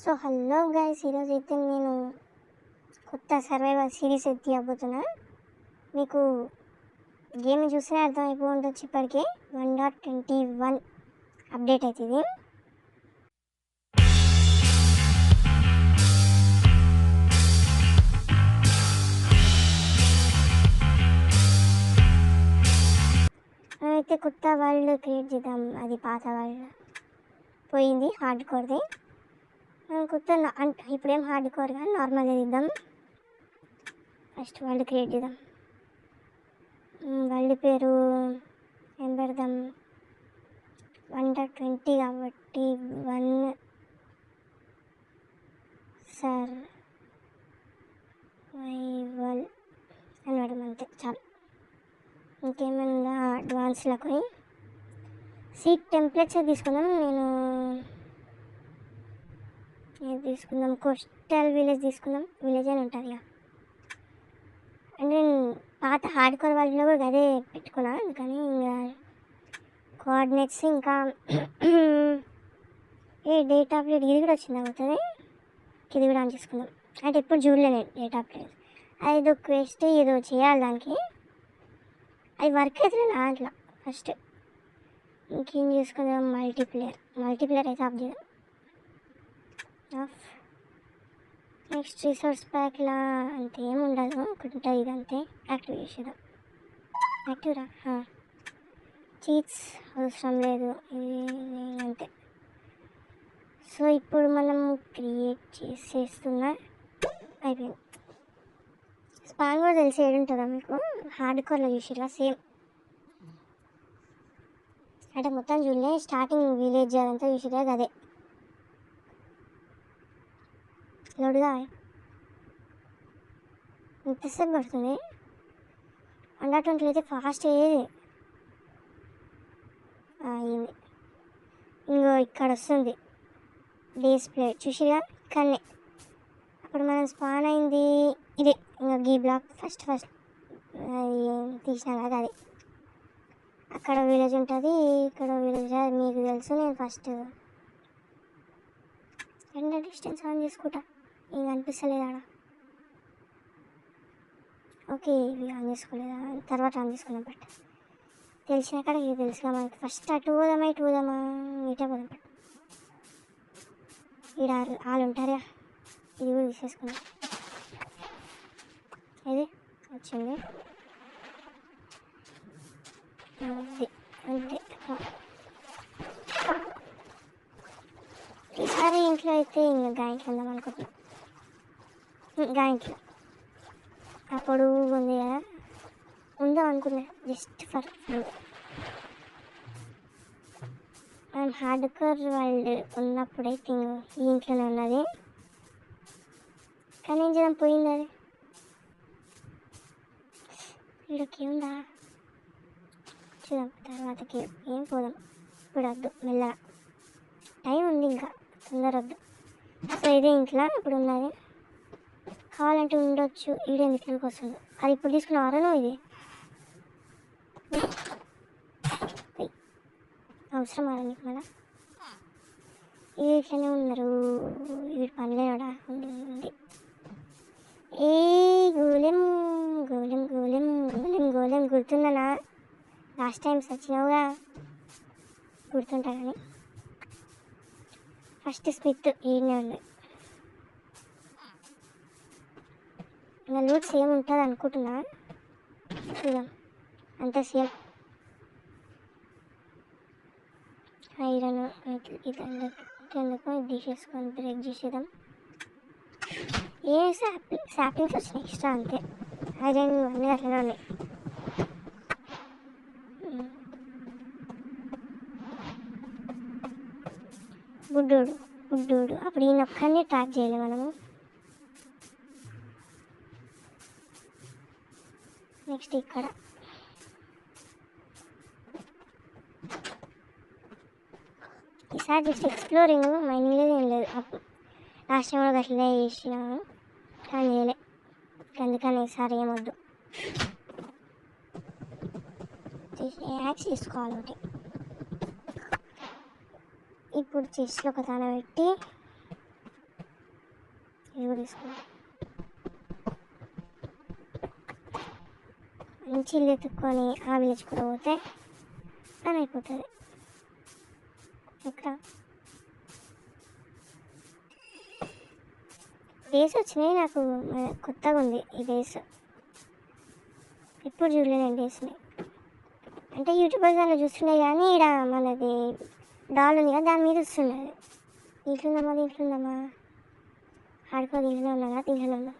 So hello guys, ఈరోజు అయితే నేను కొత్త సర్వైవల్ సిరీస్ ఎత్తి అవ్వబోతున్నా. మీకు గేమ్ చూస్తేనే అర్థమైపోయి ఉండొచ్చు. ఇప్పటికే 1.21 అప్డేట్ అవుతుంది. అయితే కొత్త వరల్డ్ క్రియేట్ చేద్దాం. అది పాత వరల్డ్ పోయింది, హార్డ్ కోర్ది. కొత్త అంటే ఇప్పుడేం హార్డ్ కోర్ కానీ నార్మల్గా ఇద్దాం. ఫస్ట్ వరల్డ్ క్రియేట్ చేద్దాం. వరల్డ్ పేరు ఏం పెడదాం? 1.20 కాబట్టి 1 సర్వైవల్ అని పెడదాం, అంతే చాలు. ఇంకేమన్నా అడ్వాన్స్లకు సీట్ టెంప్లెట్స్ తీసుకుందాం. నేను ఏది తీసుకుందాం? కోస్టల్ విలేజ్ తీసుకుందాం. విలేజ్ అని ఉంటుంది ఇక. అంటే నేను పాత హార్డ్ కోర్ వాళ్ళలో కూడా అదే పెట్టుకున్నా, అందుకని ఇంకా కోఆర్డినేట్స్ ఇంకా డేట్ ఆఫ్ డేట్ ఇది కూడా వచ్చింది అవుతుంది. ఇది కూడా ఆన్ చేసుకుందాం. అంటే ఎప్పుడు చూడలేను డేట్ ఆఫ్ డేట్. అది క్వెస్ట్ ఏదో చేయాలి, దానికి అది వర్క్ అవుతుంది నా దాంట్లో. ఫస్ట్ ఇంకేం చేసుకుందాం? మల్టీప్లేయర్ అయితే ఆఫ్ చేద్దాం. ఆఫ్. నెక్స్ట్ రిసోర్స్ ప్యాక్లా అంతే ఏమి ఉండదు, ఒకటి ఉంటుంది, ఇది అంతే. యాక్టివ్ చేసేద్దాం. యాక్టివ్ రా. చీట్స్ అవసరం లేదు, ఇది అంతే. సో ఇప్పుడు మనం క్రియేట్ చేసేస్తున్నా, అయిపోయింది. స్పాన్ కూడా తెలిసి ఏడుంటుందా మీకు? హార్డ్ కోర్లో చూసిరా సేమ్. అంటే మొత్తం చూడలే, స్టార్టింగ్ విలేజ్ అదంతా చూసిరా, అదే లోడుగా ఎంతసేపు పడుతుంది. 120 అయితే ఫాస్ట్ అయ్యేది. అయింది. ఇంకో ఇక్కడ వస్తుంది డిస్ప్లే, చూసిరా ఇక్కడనే. అప్పుడు మనం స్పాన్ అయింది ఇదే. ఇంకా గీ బ్లాక్ ఫస్ట్ తీసినా కదా, అది అక్కడ విలేజ్ ఉంటుంది, ఇక్కడ విలేజ్ మీకు తెలుసు. నేను ఫస్ట్ రెండు డిస్టెన్స్ ఆన్ చేసుకుంటా, ఏం అనిపిస్తలేదు ఆడ. ఓకే, ఇవి ఆన్ చేసుకోలేదా, తర్వాత ఆన్ చేసుకున్నాం. బట్ తెలిసిన కాడ ఇది తెలుసుగా మనకి. ఫస్ట్ అటు పోదామా ఇటు పోదామా? ఇటే పోదాం. బట్ ఇక్కడ వాళ్ళు ఉంటారుగా, ఇది కూడా తీసేసుకున్నాం. ఇది వచ్చింది అంతే. ఈసారి ఇంట్లో అయితే ఇంకా గాయంట్లో ఉందాం అనుకుంటున్నాం. గాయంట్లో అప్పుడు ఉంది కదా, ఉందాం అనుకున్నా జస్ట్ ఫర్ ఫన్. మనం హార్డ్ కోర్ వరల్డ్ ఉన్నప్పుడైతే ఈ ఇంట్లోనే ఉన్నది, కానీ ఏం చేద్దాం, పోయింది అది. వీడికి ఉందా చూద్దాం తర్వాతకి, ఏం పోదాం ఇప్పుడు వద్దు, మెల్లగా టైం ఉంది ఇంకా, తొందర వద్దు. సో ఇదే ఇంట్లో ఇప్పుడు ఉన్నది, కావాలంటే ఉండొచ్చు. ఈడే ఇంట్లోకి వస్తుంది. అది ఇప్పుడు తీసుకున్నావారా నువ్వు? ఇది అవసరం అలా నీకు మళ్ళా. ఇది ఇట్లనే ఉన్నారు, వీడి పనిలేడా ఉంది. ఏ గోలెం గోలెం గోలెం గోలెం గోలెం గుర్తుందనా? లాస్ట్ టైం వచ్చినావుగా, గుర్తుంటా. కానీ ఫస్ట్ స్మిత్ ఈయనే ఉంది. ఇంకా లూట్ సేమ్ ఉంటుంది అనుకుంటున్నా, చూద్దాం. అంతా సేమ్. ఐరన్ ఇది ఎందుకు ఇది తీసేసుకొని బ్రేక్ చేసేద్దాం. ఏ సాప్లింగ్స్ వచ్చినాయి ఎక్స్ట్రా, అంతే. ఐరన్ అన్నీ అట్లనే ఉన్నాయి. బుడ్డోడు అప్పుడు ఈయన ఒక్కరిని ట్రాక్ చేయలేము మనము. నెక్స్ట్ ఇక్కడ ఈసారి జస్ట్ ఎక్స్ప్లోరింగ్, మైనింగ్ లేదు, ఏం లేదు. అప్పుడు లాస్ట్ టైం కూడా అట్లనే చేసినాము, కానీ చేయలే. అందుకని ఈసారి ఏమొద్దు, యాక్స్ తీసుకోవాలి ఒకటి. ఇప్పుడు చెస్ట్లో ఒక తాన పెట్టి ఇది కూడా తీసుకున్నాం. మంచి ఇల్లు ఎత్తుక్కొని ఆ విలేజ్ కూడా పోతే పని అయిపోతుంది. ఇక్కడ డేస్ వచ్చినాయి నాకు, కొత్తగా ఉంది ఈ డేస్, ఎప్పుడు చూడలేదు నేను డేస్ని. అంటే యూట్యూబర్స్ అలా చూస్తున్నాయి కానీ ఇక్కడ మనది డాల్ ఉంది కదా దాని మీద వస్తున్నది. దీంట్లో ఉందమ్మా ఆడుకో, దీంట్లోనే ఉన్నా కదా, దీంట్లోనే ఉందా.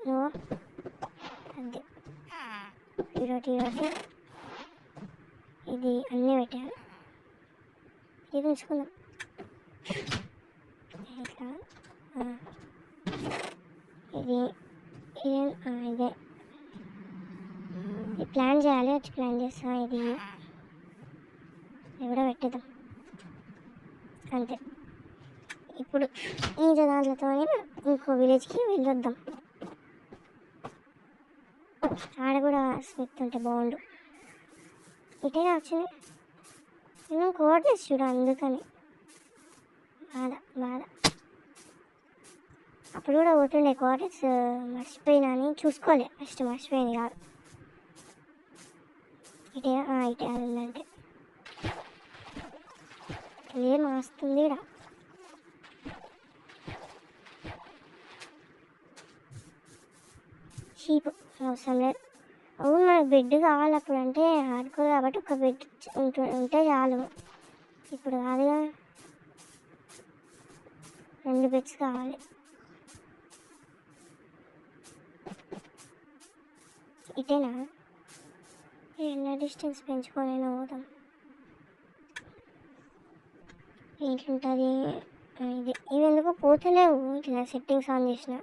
నువ్వు అంతే ఈరోటి ఇది అన్నీ పెట్టాను. ఇది ఉంచుకుందాం ఇట్లా. ఇది ఇదే ఇది ప్లాన్ చేయాలి, వచ్చి ప్లాన్ చేస్తా. ఇది కూడా పెట్టేద్దాం అంతే. ఇప్పుడు ఈ దాంట్లతో ఇంకో విలేజ్కి వెళ్ళొద్దాం. ఆడ కూడా స్మిత్ ఉంటే బాగుండు. ఇటే వచ్చింది నేను కోటేసి చూడ, అందుకని బాధ. అప్పుడు కూడా పోతుండే కోటెస్, మర్చిపోయినా అని చూసుకోలే, ఫస్ట్ మర్చిపోయింది కాదు. ఇటే అది ఉందంటే ఏం వస్తుంది ఇక్కడ. షీప్ అవసరం లేదు. అవును మనకు బెడ్ కావాలి అప్పుడు, అంటే ఆడుకోదు కాబట్టి ఒక బెడ్ ఉంటే చాలు. ఇప్పుడు కాదుగా, 2 బెడ్స్ కావాలి. ఇటేనా ఏమన్నా డిస్టెన్స్ పెంచుకొని పోదాం. ఏంటుంటుంది ఇది, ఇవి ఎందుకో పోతలేవు. ఇట్లా సెట్టింగ్స్ ఆన్ చేసిన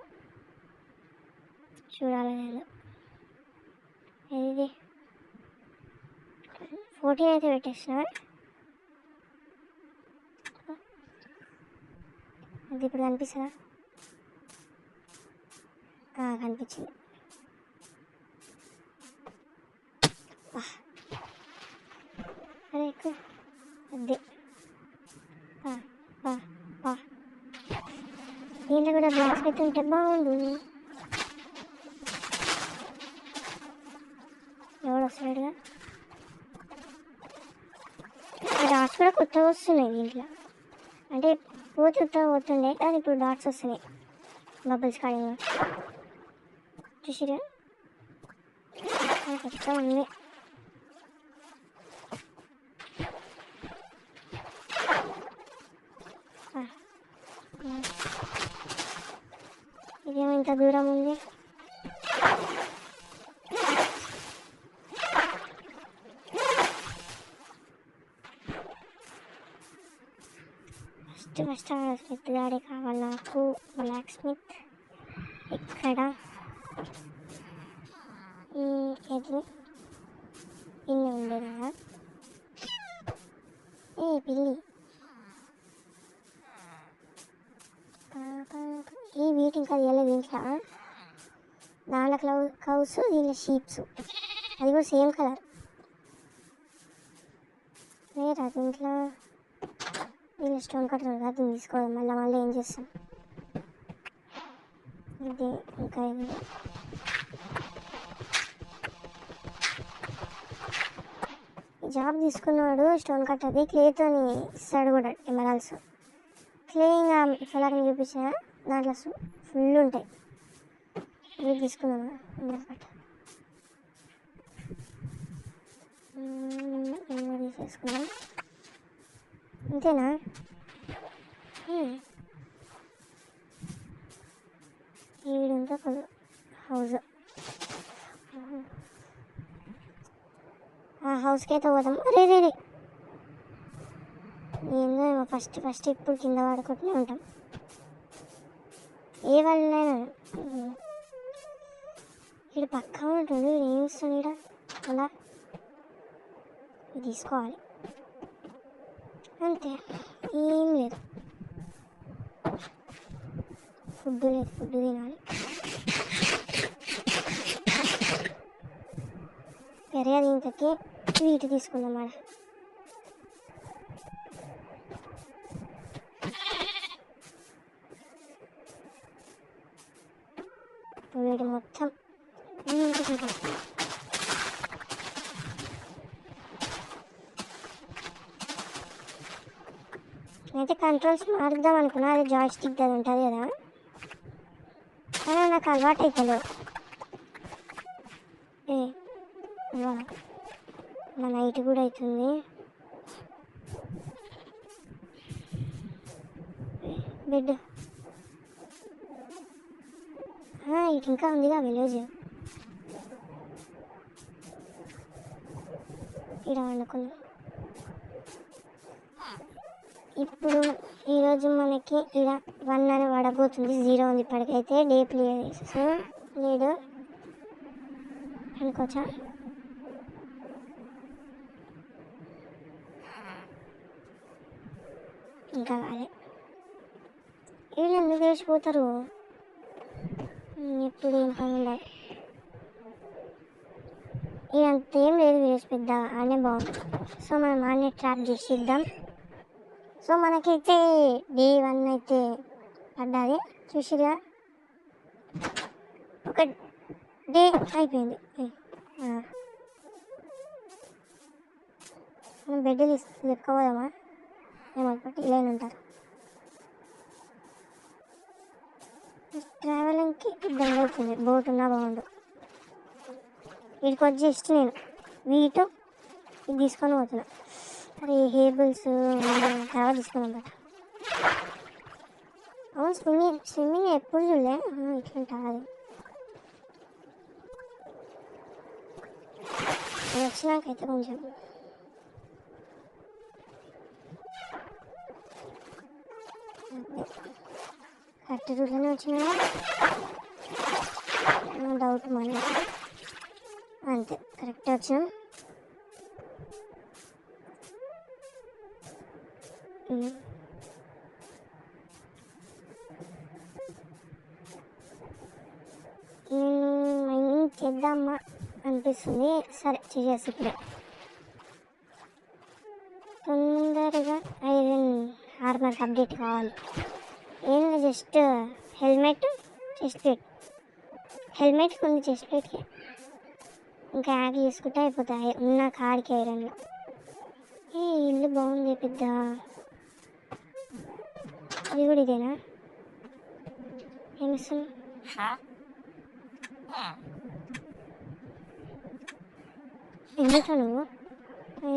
చూడాలి నేను. ఇది 14 అయితే పెట్టేసిన. అది ఇప్పుడు కనిపిస్తుందా? కనిపించింది. అరే ఎక్కువ అదే దీంట్లో కూడా బ్లాక్స్ పెట్టుంటే బాగుండు. ఎవడు వస్తాడుగా. డాట్స్ కూడా కొత్తగా వస్తున్నాయి దీంట్లో, అంటే పోతుండే కానీ ఇప్పుడు డాట్స్ వస్తున్నాయి బబుల్స్ కాడిగా. చూసిరా కొత్త ఉంది. ఇదేమో ఇంత దూరం ఉంది. ఫస్ట్ స్మిత్ గాడే కావాలి నాకు. బ్లాక్ స్మిత్ ఇక్కడ ఇది పిల్లి ఉంది కదా, పిల్లి ఈ వీటి ఇంకా తీయాలి. దీంట్లో దాంట్లో కౌస్, దీంట్లో షీప్స్, అది కూడా సేమ్ కలర్ వేరా. దీంట్లో స్టోన్ కట్టర్ కదా, దీన్ని తీసుకోవాలి. మళ్ళీ ఏం చేస్తాం. ఇది ఇంకా ఇది జాబ్ తీసుకున్నాడు స్టోన్ కట్టర్ది, క్లేతో ఇస్తాడు కూడా ఎమరాల్స్. క్లే ఇంకా ఫలాన్ని చూపించిన దాంట్లో ఫుల్ ఉంటాయి. ఇది తీసుకున్నాను తీసేసుకున్నాం. అంతేనా? ఈవిడంతా హౌస్, ఆ హౌస్కి అయితే పోదాం. అరే ఏందో ఫస్ట్ ఇప్పుడు కింద పడుకుంటూనే ఉంటాం. ఏ వాళ్ళైనా ఇక్కడ పక్క ఉంటుంది. ఏం ఇస్తుంది ఇక్కడ అలా, ఇది తీసుకోవాలి అంతే, ఏం లేదు. ఫుడ్ లేదు, ఫుడ్ తినాలి. పెరగదు ఇంతకి, వీటి తీసుకుందాం. వీడి మొత్తం అయితే కంట్రోల్స్ మారుద్దాం అనుకున్నా, అది జాయిస్టిక్ అది ఉంటుంది కదా, కానీ నాకు అలవాటు అయిపోలేదు. మా నైట్ కూడా అవుతుంది. బెడ్ ఇటు ఇంకా ఉందిగా విలేజ్, ఇక్కడ వండుకుందాం. ఇప్పుడు ఈరోజు మనకి ఇలా 1 అని పడబోతుంది, 0 ఉంది ఇప్పటికైతే. డే ప్లేస్ లేడు అనుకోవచ్చా? ఇంకా కాలే. వీళ్ళు ఎందుకు వేసిపోతారు? ఎప్పుడు ఏం పని ఉండాలి. ఇదంతా ఏం లేదు వేసి పెద్ద ఆనే బాగుంది. సో మనం ఆనే ట్రాప్ చేసిద్దాం. సో మనకైతే డే 1 అయితే పడ్డది చూసిగా, ఒక డే అయిపోయింది. మనం బెడ్ తీసుకోపోదామా? ఏమనుకుంటే ఇలా ఉంటారు. ట్రావెలింగ్కి ఇబ్బంది అవుతుంది, బోట్ ఉన్నా బాగుండు. వీటికి వచ్చి జస్ట్ నేను వీటు ఇది తీసుకొని పోతున్నా. అరే హేబుల్స్ తర్వాత తీసుకున్నాం అన్నమాట. అవును, స్విమ్మింగ్ ఎప్పుడు చూడలే, ఇట్లుంటుంది. వచ్చినాకైతే కొంచెం కరెక్ట్ రూట్లోనే వచ్చినా డౌట్ మళ్ళీ. అంతే కరెక్ట్ వచ్చినాం. నేను మైనింగ్ చేద్దామా అనిపిస్తుంది. సరే చేసేసి ఇప్పుడే తొందరగా ఐరన్ ఆర్మర్ అప్డేట్ కావాలి. ఏంది just helmet, chest plate, helmet ఉంది చెస్ట్ ప్లేట్కి, ఇంకా యాడ్ చేసుకుంటే అయిపోతాయి ఉన్న కాడికి ఐరన్లో. ఇల్లు బాగుంది పెద్ద. ఇది కూడా ఇదేనా? ఏమిస్తుంది? ఎందుకు నువ్వు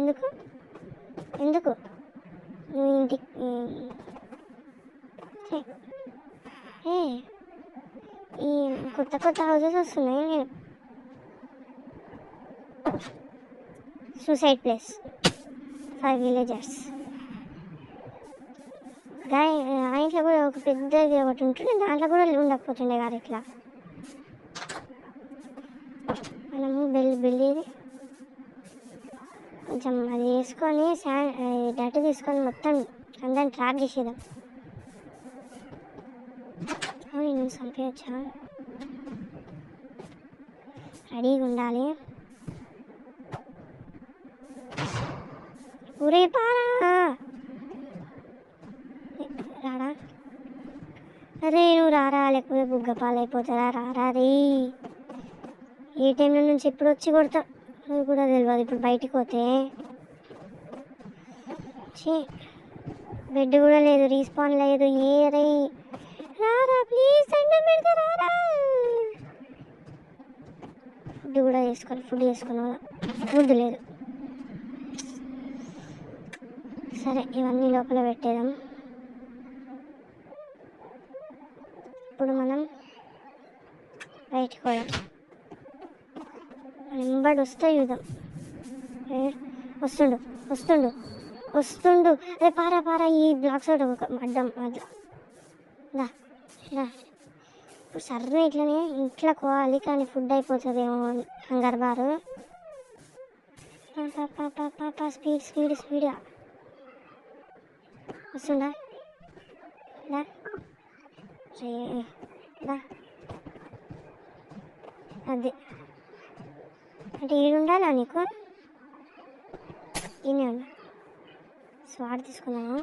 ఎందుకు ఎందుకు నువ్వు ఇంటికి ఈ కొత్త కొత్త హౌసెస్ వస్తున్నాయి. నేను సూసైడ్ ప్లేస్ ఫర్ విలేజర్స్. ఆ ఇంట్లో కూడా ఒక పెద్దది ఒకటి ఉంటుండే, దాంట్లో కూడా ఉండకపోతుండే కాదు. ఇట్లా మనము బిల్లీది కొంచెం అది వేసుకొని డట్ తీసుకొని మొత్తం అందరిని ట్రాప్ చేసేద్దాం. నేను చంపేయచ్చా? రెడీగా ఉండాలి. ఊరే పారా రాడా? అరే నువ్వు రారా, లేకపోతే బుగ్గపాలైపోతారా? రారా రే. ఏ టైంలో నుంచి ఎప్పుడు వచ్చి కొడతా అది కూడా తెలియదు. ఇప్పుడు బయటికి పోతే బెడ్ కూడా లేదు, రీస్పాన్ లేదు. ఏ రే రారా ప్లీజ్, దండం పెడతా రారా. ఫుడ్ కూడా ఫుడ్ చేసుకున్నా ఫుడ్ లేదు. సరే ఇవన్నీ లోపల పెట్టేద్దాం. ఇప్పుడు మనం బయటికి పోదాం. వెంబడి వస్తే చూద్దాం. వస్తుండు వస్తుండు వస్తుండు. అదే పారా పారా, ఈ బ్లాక్స్ అడ్డం అట్లా దా దా. ఇప్పుడు సర్రే ఇట్లనే ఇంట్లో పోవాలి, కానీ ఫుడ్ అయిపోతుందేమో హంగర్ బారు. స్పీడ్ స్పీడ్ స్పీడ్గా వస్తుందా? దా దా. అది అంటే ఈడు ఉండాలా నీకు? ఈయనే ఉన్నా. స్వాడ్ తీసుకున్నాను.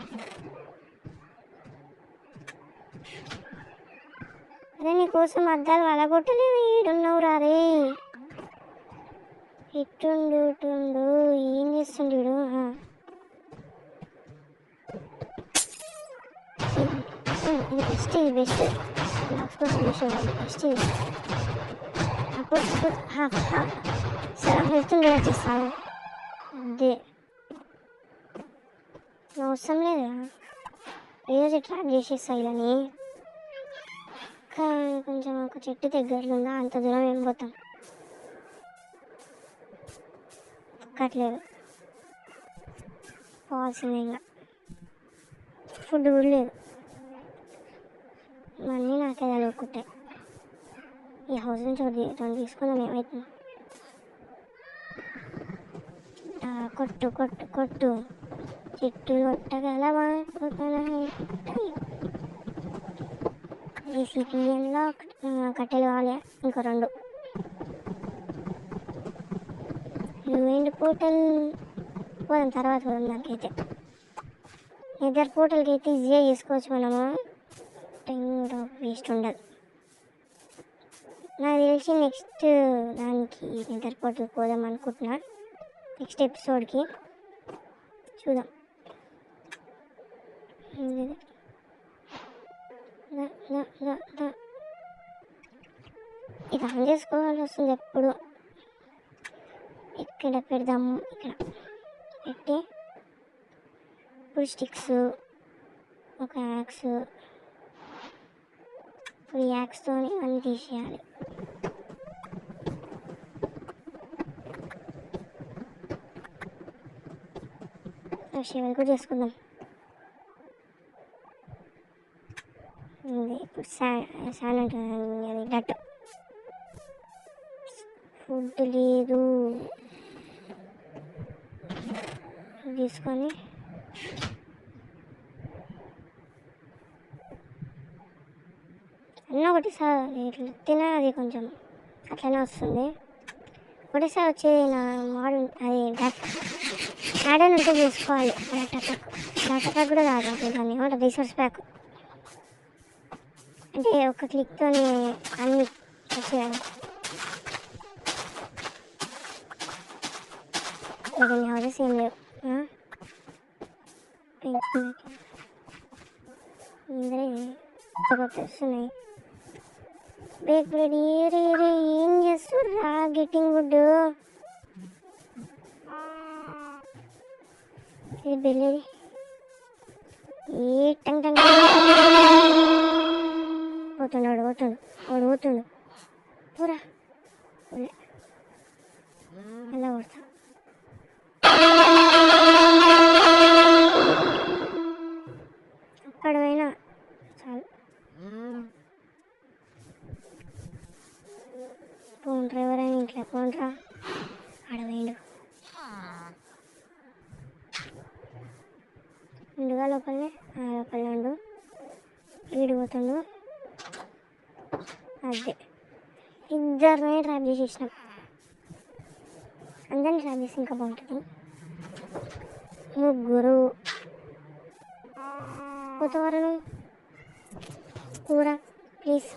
అరే నీకోసం అద్దాలు వలగొట్టలేదు, ఈడున్నావు రే. ఇట్టుండు ఇటుండు, ఏం చేస్తుండు వీడు? ఇది బెస్ట్, ఇది బెస్ట్. బెస్ట్ ఇది. అప్పుడు సరే వెళ్తుండే వచ్చేస్తాను. అదే అవసరం లేదు, ఈరోజు ట్రాప్ చేసేస్తా ఇలాని. కొంచెం ఒక చెట్టు దగ్గరలో ఉందా, అంత దూరం ఏం పోతాం. కట్లేదు పోవాల్సిందే, ఇంకా ఫుడ్ కూడా లేదు. మళ్ళీ నాకే తలుపుకుంటాయి. ఈ హౌస్ నుంచి ఒకటి తీసుకుందాం, ఏమవుతుంది. కొట్టు కొట్టు కొట్టు, చెట్టు కొట్టగలవా? ఈ సిపిఎన్లో కట్టెలు కావాలి, ఇంకో 2. ఎండ్ పోర్టల్ పోదాం, తర్వాత పోదాం. దానికైతే నిద్ర పోర్టల్కి అయితే ఈజీగా చేసుకోవచ్చు మనము, టైం వేస్ట్ ఉండదు. నాకు తెలిసి నెక్స్ట్ దానికి నిద్ర పోర్టల్కి పోదాం అనుకుంటున్నా, నెక్స్ట్ ఎపిసోడ్కి చూద్దాం. ఇది ఆన్ చేసుకోవాల్సి వస్తుంది ఎప్పుడు. ఇక్కడ పెడదాము, ఇక్కడ పెట్టి ఇప్పుడు స్టిక్స్, ఒక యాక్స్, ఇప్పుడు ఈ యాక్స్తో అన్నీ తీసేయాలి. షెవెల్ కూడా చేసుకుందాం. ఇప్పుడు శాండ్ ఉంటుంది, అది డట్. ఫుడ్ లేదు, తీసుకొని అన్న ఒకటిసారి ఇట్లా తిన, అది కొంచెం అట్లనే వస్తుంది. ఒకటేసారి వచ్చేది నా మాడు, అది యాడ్ అని ఉంటే చేసుకోవాలి. డాటా ప్యాక్ కూడా కాదు, దాన్ని ఏమంటారు, రిసోర్స్ ప్యాక్. అంటే ఒక క్లిక్తోనే అన్ని వచ్చేయాలి. కొన్ని హౌసెస్ ఏం లేవు, వస్తున్నాయి. Bake ready. ఏం చేస్తుర్రా? Getting good. ఇది బెల్లేది, ఏ టంగ్ టంగ్ పోతున్నాడు, పోతుండు పూరా అలా కొడతా. అక్కడ పోయినా చాలు. పోండ్రా, ఎవరైనా ఇంట్లో పోండ్రా. ఆడవేయండు ముందుగా లోపలనే ఉండు. వీడిపోతుండు. అదే ఇద్దరినే ట్రాప్ చేసేసినాం. అందరినీ ట్రాప్ చేసి ఇంకా బాగుంటుంది. 3 పోతావారు కూర ప్లీజ్.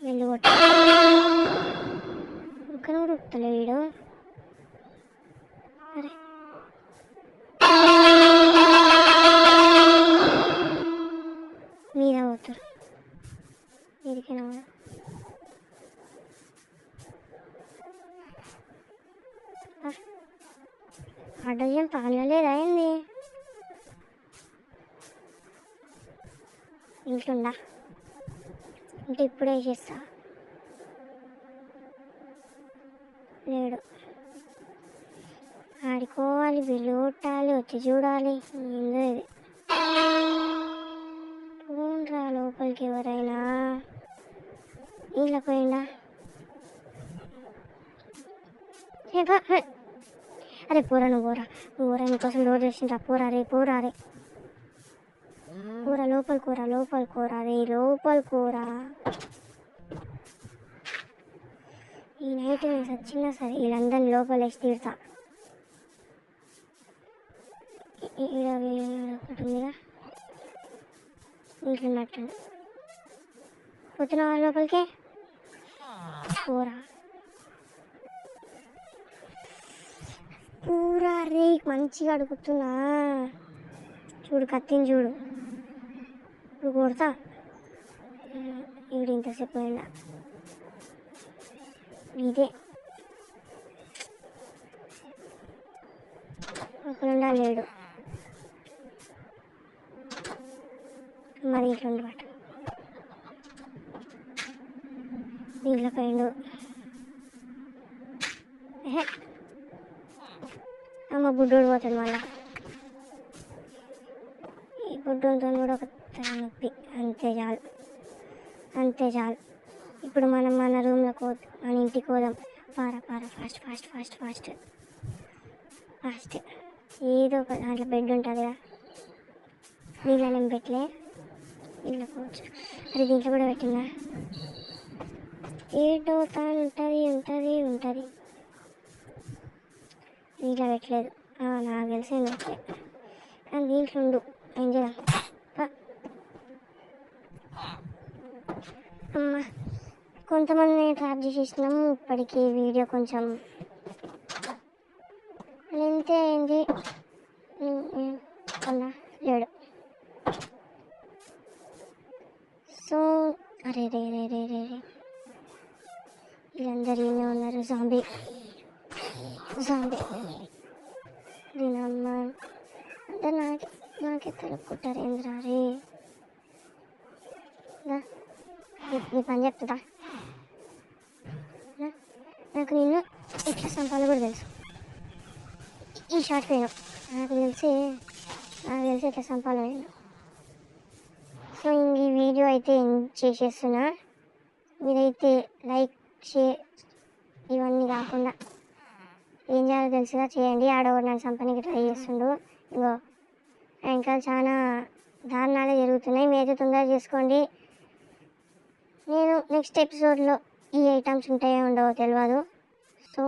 వెళ్ళి కొట్ట ఇంకా కూడా ఉట్టలే వీడు. అరే మీద పోతారు, మీదికైనా కూడా అడ్డజం పాలలేదా ఏంది? ఇంట్లోండా అంటే ఇప్పుడే చేస్తా. లేడు, ఆడుకోవాలి, బిల్లు కొట్టాలి, వచ్చి చూడాలి. ఏందో ఇది. పోండ్రా లోపలికి, ఎవరైనా ఇంట్లో పోయిందా? అరే పోరా, నువ్వు పోరా, నీకోసం డోర్ చేసిండ్రా. పోరా రే కూర లోపల కూర రే లోపల కూర. ఈ నైట్ నేను సచ్చినా సరే వీళ్ళందరినీ లోపల వేసి తీరుతా. ఒకటి ఉందిగా, ఇంట్లో ఉన్నట్టుంది. పోతున్నావా లోపలికి? కూర కూర రే మంచిగా అడుగుతున్నా. చూడు కత్తిని చూడు, ఇప్పుడు కొడతా. ఇప్పుడు ఇంతసేపు పోయిందా ఇదే అక్కడ లేడు, మరి ఇంట్లో ఉండబట్ట దీంట్లో పోయిండు. అమ్మ బుడ్డోడు పోతాడు మళ్ళా. ఈ బుడ్డోతో కూడా ఒక తలనొప్పి, అంతే చాలు అంతే చాలు. ఇప్పుడు మనం మన రూమ్లోకి మన ఇంటికి పోదాం. పారా fast fast fast fast fast. ఏదో ఒక దాంట్లో బెడ్ ఉంటుంది కదా, దీంట్లో నేను పెట్టలే, దీంట్లో కూర్చో. అది దీంట్లో కూడా పెట్టిందా? ఏటో తాను ఉంటుంది దీంట్లో పెట్టలేదు. నాకు తెలిసి పెట్టలే, కానీ దీంట్లో ఉండు. ఏం చేద్దాం? అమ్మ కొంతమంది ట్రాప్ చేసేసినాము. ఇప్పటికీ వీడియో కొంచెం లెంత్ అయింది. అలా లేడు. సో అరే రే రే రే రే రే వీళ్ళందరూ ఏమే ఉన్నారు. జాంబీ దీనమ్మ అందరు నాకే తెలుపుకుంటారు. ఏంద్రా రే, నీ పని చెప్తుందా? నాకు నిన్ను ఎట్లా సంపాలో కూడా తెలుసు. ఈ షార్ట్ పోయినా నాకు తెలిసి ఎట్లా సంపాలో నేను. సో ఇంక ఈ వీడియో అయితే చేసేస్తున్నా. మీరైతే లైక్ షేర్ ఇవన్నీ కాకుండా ఏం చేయాలో తెలుసుగా చేయండి. ఆడవాడు నన్ను సంపానికి ట్రై చేస్తుండు. ఇంకో ఇంకా చాలా దారుణాలే జరుగుతున్నాయి. మీరైతే తొందరగా చేసుకోండి. నేను నెక్స్ట్ ఎపిసోడ్లో ఈ ఐటమ్స్ ఉంటాయో ఉండవో తెలియదు. సో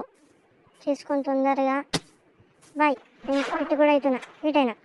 చేసుకొని తొందరగా బాయ్. నేను ఫిట్ కూడా అవుతున్నా, ఫిట్ అయినా.